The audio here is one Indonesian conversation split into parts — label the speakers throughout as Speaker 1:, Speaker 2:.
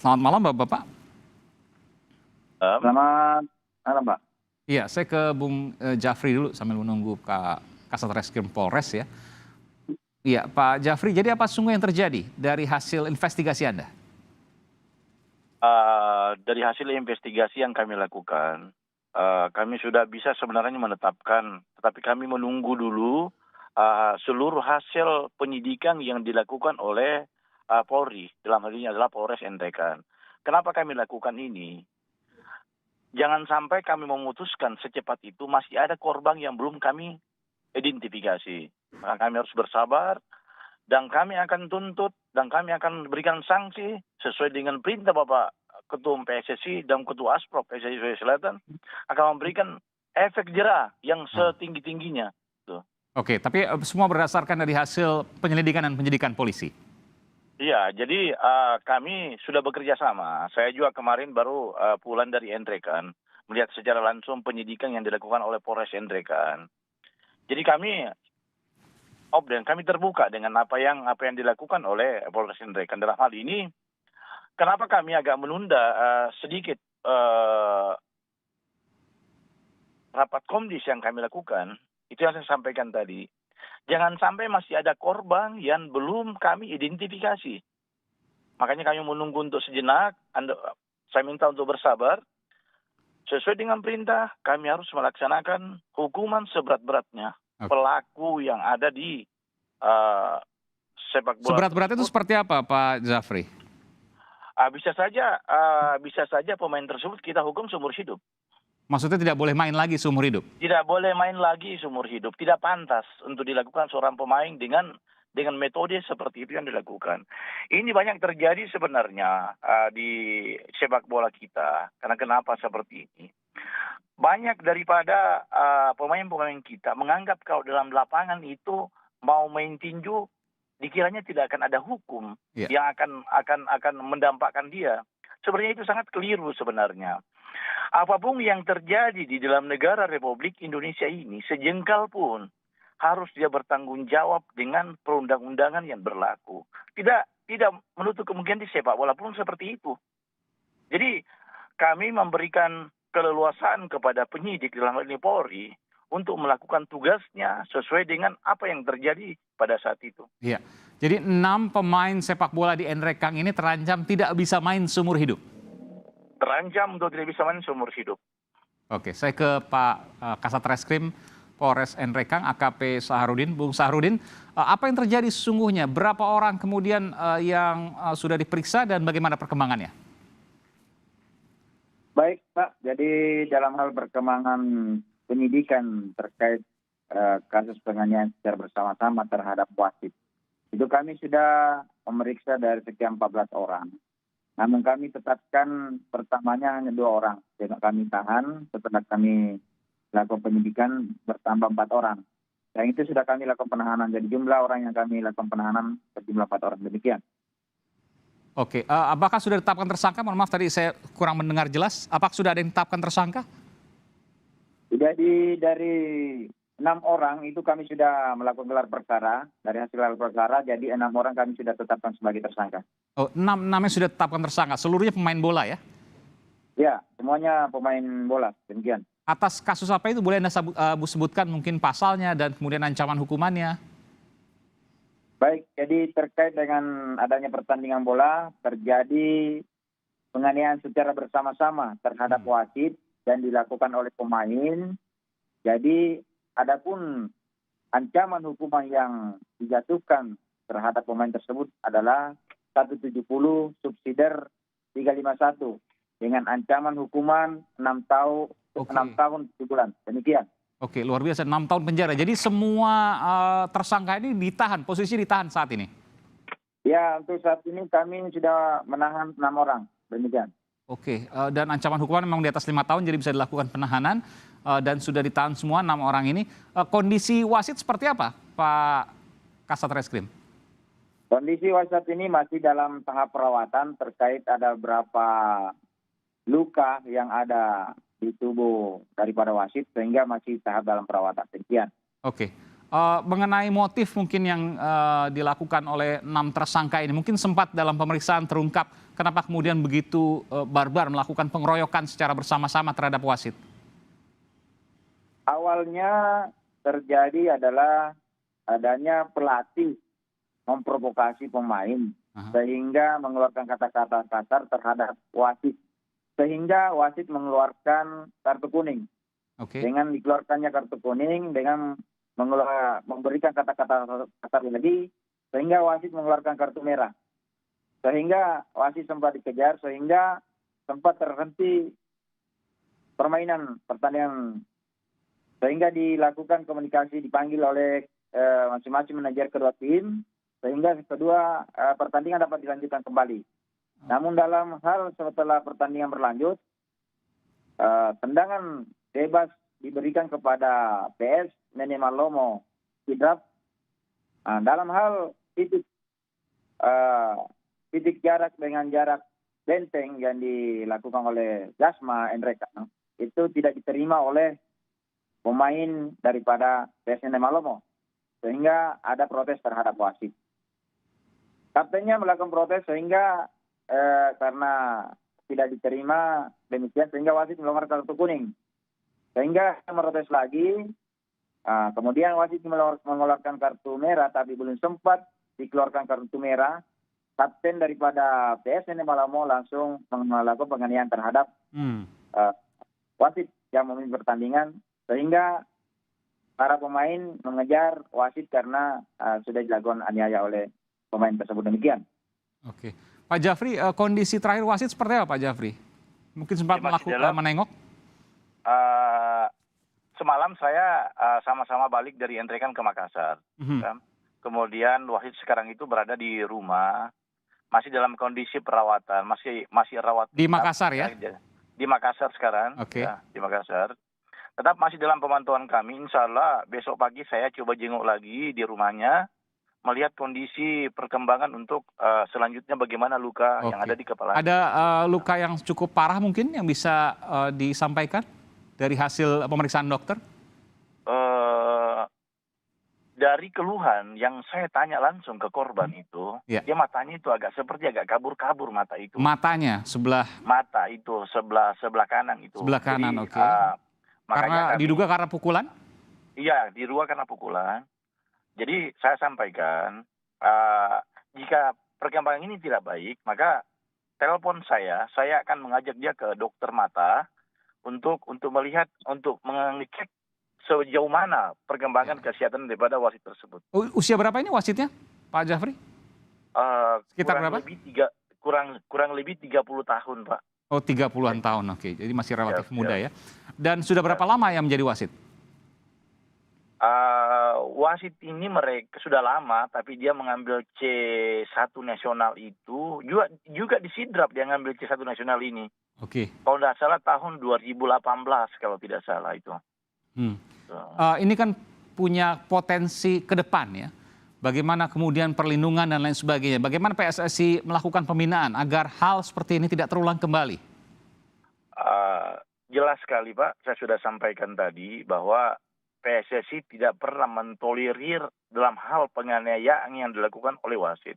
Speaker 1: Selamat malam Bapak-Bapak.
Speaker 2: Selamat malam, Pak.
Speaker 1: Iya, saya ke Bung Jafri dulu sambil menunggu Kak Kasat Reskrim Polres ya. Iya, Pak Jafri, jadi apa sungguh yang terjadi dari hasil investigasi Anda?
Speaker 2: Dari hasil investigasi yang kami lakukan, kami sudah bisa sebenarnya menetapkan, tetapi kami menunggu dulu seluruh hasil penyidikan yang dilakukan oleh Polri, dalam hal ini adalah Polres Nrekang. Kenapa kami lakukan ini? Jangan sampai kami memutuskan secepat itu masih ada korban yang belum kami identifikasi. Maka kami harus bersabar dan kami akan tuntut dan kami akan berikan sanksi sesuai dengan perintah Bapak Ketua PSSI dan Ketua Asprop PSSI Sulawesi Selatan akan memberikan efek jera yang setinggi-tingginya.
Speaker 1: Oke, tapi semua berdasarkan dari hasil penyelidikan dan penyidikan polisi.
Speaker 2: Iya, jadi kami sudah bekerja sama. Saya juga kemarin baru pulang dari Nrekang melihat secara langsung penyidikan yang dilakukan oleh Polres Nrekang. Jadi kami terbuka dengan apa yang dilakukan oleh Polres Nrekang. Dalam hal ini, kenapa kami agak menunda sedikit rapat komdis yang kami lakukan, itu yang saya sampaikan tadi. Jangan sampai masih ada korban yang belum kami identifikasi. Makanya kami menunggu untuk sejenak, saya minta untuk bersabar. Sesuai dengan perintah, kami harus melaksanakan hukuman seberat-beratnya. Pelaku yang ada di sepak bola.
Speaker 1: Seberat-beratnya itu seperti apa Pak Jafri?
Speaker 2: Bisa saja pemain tersebut kita hukum seumur hidup.
Speaker 1: Maksudnya tidak boleh main lagi seumur hidup?
Speaker 2: Tidak boleh main lagi seumur hidup. Tidak pantas untuk dilakukan seorang pemain dengan metode seperti itu yang dilakukan. Ini banyak terjadi sebenarnya di sepak bola kita. Karena kenapa seperti ini? Banyak daripada pemain-pemain kita menganggap kalau dalam lapangan itu mau main tinju, dikiranya tidak akan ada hukum yang akan mendampakkan dia. Sebenarnya itu sangat keliru sebenarnya. Apapun yang terjadi di dalam negara Republik Indonesia ini, sejengkal pun harus dia bertanggung jawab dengan perundang-undangan yang berlaku. Tidak menutup kemungkinan di sepak bola pun seperti itu. Jadi kami memberikan keleluasaan kepada penyidik dalam hal ini Polri untuk melakukan tugasnya sesuai dengan apa yang terjadi pada saat itu.
Speaker 1: Iya. Jadi 6 pemain sepak bola di Nrekang ini terancam tidak bisa main seumur hidup?
Speaker 2: Terancam untuk tidak bisa main seumur hidup.
Speaker 1: Oke, saya ke Pak Kasat Reskrim Polres Nrekang AKP Saharudin. Bung Saharudin, apa yang terjadi sesungguhnya? Berapa orang kemudian yang sudah diperiksa dan bagaimana perkembangannya?
Speaker 3: Baik Pak, jadi dalam hal perkembangan penyidikan terkait kasus penganiayaan secara bersama-sama terhadap wasit, itu kami sudah memeriksa dari sekian 14 orang. Namun kami tetapkan pertamanya hanya 2 orang. Jadi kami tahan, setelah kami lakukan penyidikan bertambah 4 orang. Dan itu sudah kami lakukan penahanan. Jadi jumlah orang yang kami lakukan penahanan berjumlah 4 orang. Demikian.
Speaker 1: Oke, apakah sudah ditetapkan tersangka? Mohon maaf tadi saya kurang mendengar jelas. Apakah sudah ada yang ditetapkan tersangka?
Speaker 3: Jadi dari 6 orang itu kami sudah melakukan gelar perkara. Dari hasil gelar perkara, jadi 6 orang kami sudah tetapkan sebagai tersangka.
Speaker 1: Oh, 6 namanya sudah ditetapkan tersangka. Seluruhnya pemain bola ya?
Speaker 3: Ya, semuanya pemain bola. Demikian.
Speaker 1: Atas kasus apa itu boleh Anda sebutkan mungkin pasalnya dan kemudian ancaman hukumannya?
Speaker 3: Baik, jadi terkait dengan adanya pertandingan bola, terjadi penganiayaan secara bersama-sama terhadap wasit dan dilakukan oleh pemain. Jadi adapun ancaman hukuman yang dijatuhkan terhadap pemain tersebut adalah 170 subsidiar 351 dengan ancaman hukuman 6 tahun 7 bulan. Demikian.
Speaker 1: Oke, luar biasa, 6 tahun penjara. Jadi semua tersangka ini ditahan, posisi ditahan saat ini?
Speaker 3: Ya, untuk saat ini kami sudah menahan 6 orang. Demikian.
Speaker 1: Oke, dan ancaman hukuman memang di atas 5 tahun, jadi bisa dilakukan penahanan dan sudah ditahan semua 6 orang ini. Kondisi wasit seperti apa, Pak Kasat Reskrim?
Speaker 3: Kondisi wasit ini masih dalam tahap perawatan terkait ada beberapa luka yang ada di tubuh daripada wasit sehingga masih tahap dalam perawatan. Demikian.
Speaker 1: Oke. Mengenai motif mungkin yang dilakukan oleh 6 tersangka ini, mungkin sempat dalam pemeriksaan terungkap kenapa kemudian begitu barbar melakukan pengeroyokan secara bersama-sama terhadap wasit?
Speaker 3: Awalnya terjadi adalah adanya pelatih memprovokasi pemain sehingga mengeluarkan kata-kata kasar terhadap wasit. Sehingga wasit mengeluarkan kartu kuning.
Speaker 1: Oke.
Speaker 3: Dengan dikeluarkannya kartu kuning, dengan memberikan kata-kata kasar lagi, sehingga wasit mengeluarkan kartu merah. Sehingga wasit sempat dikejar, sehingga sempat terhenti pertandingan. Sehingga dilakukan komunikasi, dipanggil oleh masing-masing manajer kedua tim, sehingga kedua pertandingan dapat dilanjutkan kembali. Namun dalam hal setelah pertandingan berlanjut, tendangan bebas diberikan kepada PS Nene Malomo Sidrap. Dalam hal titik jarak dengan jarak benteng yang dilakukan oleh Jasma Enreka itu tidak diterima oleh pemain daripada PS Nene Malomo, sehingga ada protes terhadap wasit. Kaptennya melakukan protes sehingga karena tidak diterima demikian, sehingga wasit mengeluarkan kartu kuning. Sehingga protes lagi, kemudian wasit mengeluarkan kartu merah, tapi belum sempat dikeluarkan kartu merah, kapten daripada PS Nene Malomo langsung melakukan penganiayaan terhadap wasit yang memimpin pertandingan, sehingga para pemain mengejar wasit karena sudah dilakukan aniaya oleh pemain tersebut. Demikian.
Speaker 1: Oke. Pak Jafri, kondisi terakhir wasit seperti apa Pak Jafri? Mungkin sempat menengok?
Speaker 2: Semalam saya sama-sama balik dari Entrekan ke Makassar. Kemudian wasit sekarang itu berada di rumah, masih dalam kondisi perawatan, masih rawat.
Speaker 1: Di Makassar ya?
Speaker 2: Di Makassar sekarang, ya, di Makassar. Tetap masih dalam pemantauan kami. Insya Allah besok pagi saya coba jenguk lagi di rumahnya, melihat kondisi perkembangan untuk selanjutnya bagaimana luka yang ada di kepala.
Speaker 1: Ada luka yang cukup parah mungkin yang bisa disampaikan dari hasil pemeriksaan dokter?
Speaker 2: Dari keluhan yang saya tanya langsung ke korban itu, dia matanya itu seperti agak kabur-kabur mata itu.
Speaker 1: Matanya sebelah?
Speaker 2: Mata itu sebelah kanan itu.
Speaker 1: Sebelah kanan, oke.
Speaker 2: Karena
Speaker 1: diduga karena pukulan?
Speaker 2: Iya, diduga karena pukulan. Jadi saya sampaikan, jika perkembangan ini tidak baik, maka telepon saya akan mengajak dia ke dokter mata untuk melihat, untuk mengecek sejauh mana perkembangan kesehatan daripada wasit tersebut.
Speaker 1: Usia berapa ini wasitnya, Pak Jafri? Sekitar berapa?
Speaker 2: Kurang lebih 30 tahun, Pak.
Speaker 1: Oh, 30-an tahun, oke. Jadi masih relatif muda ya. Dan sudah berapa lama yang menjadi wasit?
Speaker 2: Wasit ini mereka sudah lama, tapi dia mengambil C1 nasional itu juga di Sidrap dia ngambil C1 nasional ini.
Speaker 1: Oke.
Speaker 2: Kalau tidak salah tahun 2018 kalau tidak salah itu.
Speaker 1: Ini kan punya potensi ke depan ya. Bagaimana kemudian perlindungan dan lain sebagainya. Bagaimana PSSI melakukan pembinaan agar hal seperti ini tidak terulang kembali?
Speaker 2: Jelas sekali Pak, saya sudah sampaikan tadi bahwa PSSI tidak pernah mentolerir dalam hal penganiayaan yang dilakukan oleh wasit.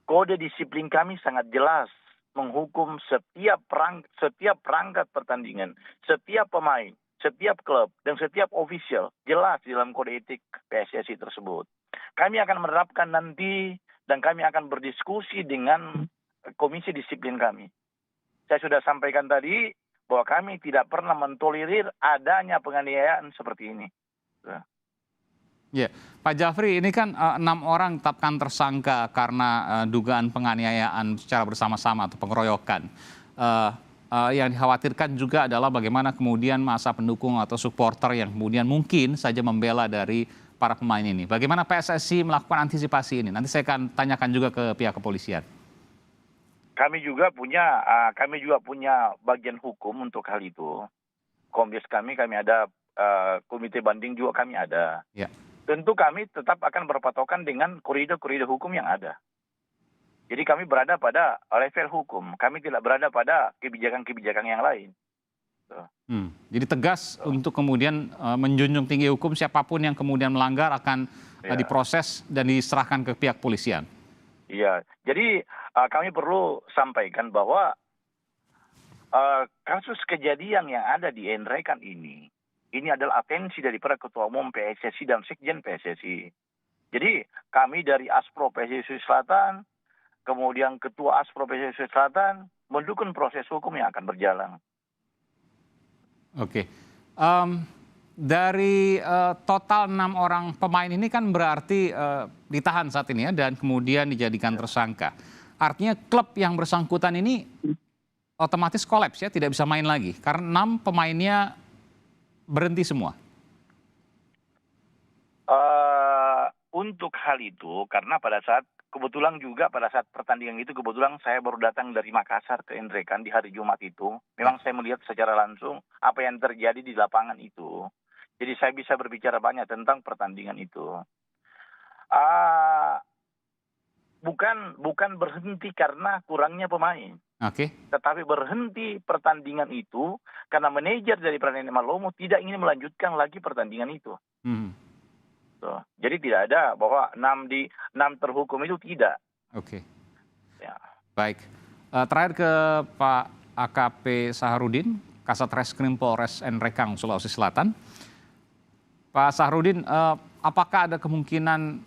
Speaker 2: Kode disiplin kami sangat jelas menghukum setiap perangkat pertandingan, setiap pemain, setiap klub, dan setiap ofisial jelas di dalam kode etik PSSI tersebut. Kami akan menerapkan nanti dan kami akan berdiskusi dengan komisi disiplin kami. Saya sudah sampaikan tadi bahwa kami tidak pernah mentolerir adanya penganiayaan seperti ini.
Speaker 1: Ya, Pak Jafri, ini kan 6 orang tetapkan tersangka karena dugaan penganiayaan secara bersama-sama atau pengeroyokan. Yang dikhawatirkan juga adalah bagaimana kemudian masa pendukung atau supporter yang kemudian mungkin saja membela dari para pemain ini. Bagaimana PSSI melakukan antisipasi ini? Nanti saya akan tanyakan juga ke pihak kepolisian.
Speaker 2: Kami juga punya bagian hukum untuk hal itu. Komdes kami ada komite banding juga kami ada.
Speaker 1: Ya.
Speaker 2: Tentu kami tetap akan berpatokan dengan koridor-koridor hukum yang ada. Jadi kami berada pada level hukum. Kami tidak berada pada kebijakan-kebijakan yang lain.
Speaker 1: Jadi tegas untuk kemudian menjunjung tinggi hukum, siapapun yang kemudian melanggar akan diproses dan diserahkan ke pihak polisian.
Speaker 2: Iya, jadi kami perlu sampaikan bahwa kasus kejadian yang ada di Enrekan ini adalah atensi daripada Ketua Umum PSSI dan Sekjen PSSI. Jadi kami dari Aspro PSSI Selatan, kemudian Ketua Aspro PSSI Selatan, mendukung proses hukum yang akan berjalan.
Speaker 1: Oke. Dari total 6 orang pemain ini kan berarti ditahan saat ini ya, dan kemudian dijadikan tersangka. Artinya klub yang bersangkutan ini otomatis kolaps ya, tidak bisa main lagi karena 6 pemainnya berhenti semua.
Speaker 2: Untuk hal itu, karena pada saat pertandingan itu kebetulan saya baru datang dari Makassar ke Enrekan di hari Jumat itu. Memang saya melihat secara langsung apa yang terjadi di lapangan itu. Jadi saya bisa berbicara banyak tentang pertandingan itu. Bukan berhenti karena kurangnya pemain.
Speaker 1: Oke.
Speaker 2: Tetapi berhenti pertandingan itu karena manajer dari Pranene Malomo tidak ingin melanjutkan lagi pertandingan itu. Jadi tidak ada bahwa 6 terhukum itu tidak.
Speaker 1: Oke.
Speaker 2: Ya.
Speaker 1: Baik. Terakhir ke Pak AKP Saharudin, Kasat Reskrim Polres Enrekang, Sulawesi Selatan. Pak Saharudin, apakah ada kemungkinan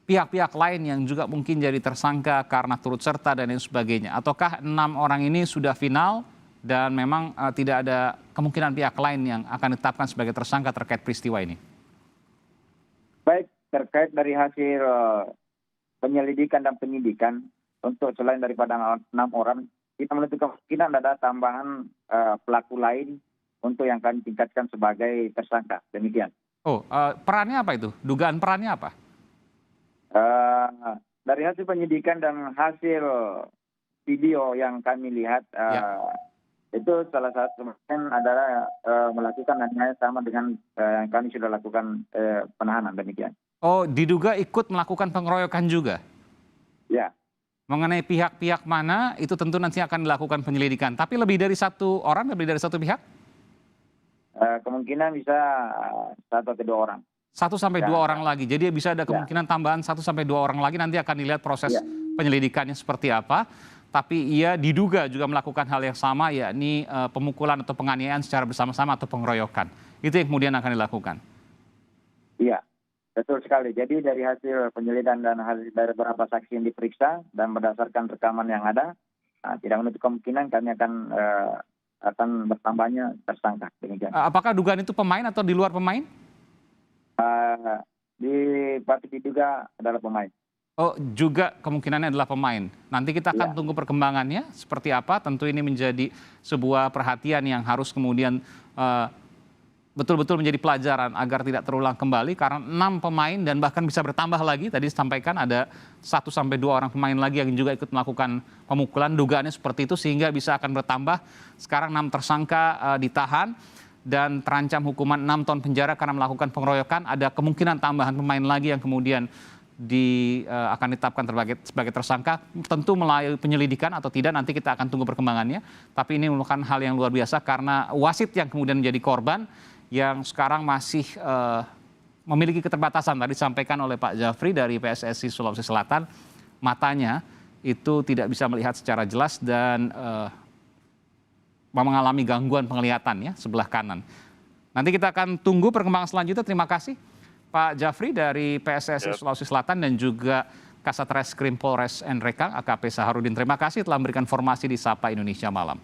Speaker 1: pihak-pihak lain yang juga mungkin jadi tersangka karena turut serta dan lain sebagainya? Ataukah 6 orang ini sudah final dan memang tidak ada kemungkinan pihak lain yang akan ditetapkan sebagai tersangka terkait peristiwa ini?
Speaker 3: Baik, terkait dari hasil penyelidikan dan penyidikan, untuk selain daripada 6 orang, kita menutup kemungkinan ada tambahan pelaku lain untuk yang kami tingkatkan sebagai tersangka. Demikian.
Speaker 1: Perannya apa itu? Dugaan perannya apa?
Speaker 3: Dari hasil penyidikan dan hasil video yang kami lihat, itu salah satu kemungkinan adalah melakukan hanya sama dengan yang kami sudah lakukan penahanan, demikian.
Speaker 1: Diduga ikut melakukan pengeroyokan juga?
Speaker 3: Ya.
Speaker 1: Mengenai pihak-pihak mana, itu tentu nanti akan dilakukan penyelidikan. Tapi lebih dari satu orang, lebih dari satu pihak?
Speaker 3: Kemungkinan bisa 1 atau 2 orang.
Speaker 1: 1 sampai 2 orang lagi. Jadi bisa ada kemungkinan tambahan 1 sampai 2 orang lagi, nanti akan dilihat proses penyelidikannya seperti apa. Tapi ia diduga juga melakukan hal yang sama, yakni pemukulan atau penganiayaan secara bersama-sama atau pengeroyokan. Itu yang kemudian akan dilakukan. Iya,
Speaker 3: betul sekali. Jadi dari hasil penyelidikan dan hasil dari beberapa saksi yang diperiksa dan berdasarkan rekaman yang ada, tidak menutup kemungkinan kami akan bertambahnya tersangka. Demikian.
Speaker 1: Apakah dugaan itu pemain atau di luar pemain?
Speaker 3: Patut diduga adalah pemain.
Speaker 1: Juga kemungkinannya adalah pemain. Nanti kita akan tunggu perkembangannya seperti apa. Tentu ini menjadi sebuah perhatian yang harus kemudian betul-betul menjadi pelajaran agar tidak terulang kembali. Karena 6 pemain dan bahkan bisa bertambah lagi. Tadi disampaikan ada 1 sampai 2 orang pemain lagi yang juga ikut melakukan pemukulan. Dugaannya seperti itu sehingga bisa akan bertambah. Sekarang 6 tersangka ditahan dan terancam hukuman 6 tahun penjara karena melakukan pengeroyokan. Ada kemungkinan tambahan pemain lagi yang kemudian akan ditetapkan sebagai tersangka, tentu melalui penyelidikan atau tidak nanti kita akan tunggu perkembangannya. Tapi ini merupakan hal yang luar biasa karena wasit yang kemudian menjadi korban yang sekarang masih memiliki keterbatasan. Tadi disampaikan oleh Pak Jafri dari PSSI Sulawesi Selatan, matanya itu tidak bisa melihat secara jelas dan mengalami gangguan penglihatan ya sebelah kanan. Nanti kita akan tunggu perkembangan selanjutnya. Terima kasih Pak Jafri dari PSSI Sulawesi Selatan dan juga Kasat Reskrim Polres Enrekang AKP Saharudin. Terima kasih telah memberikan informasi di Sapa Indonesia Malam.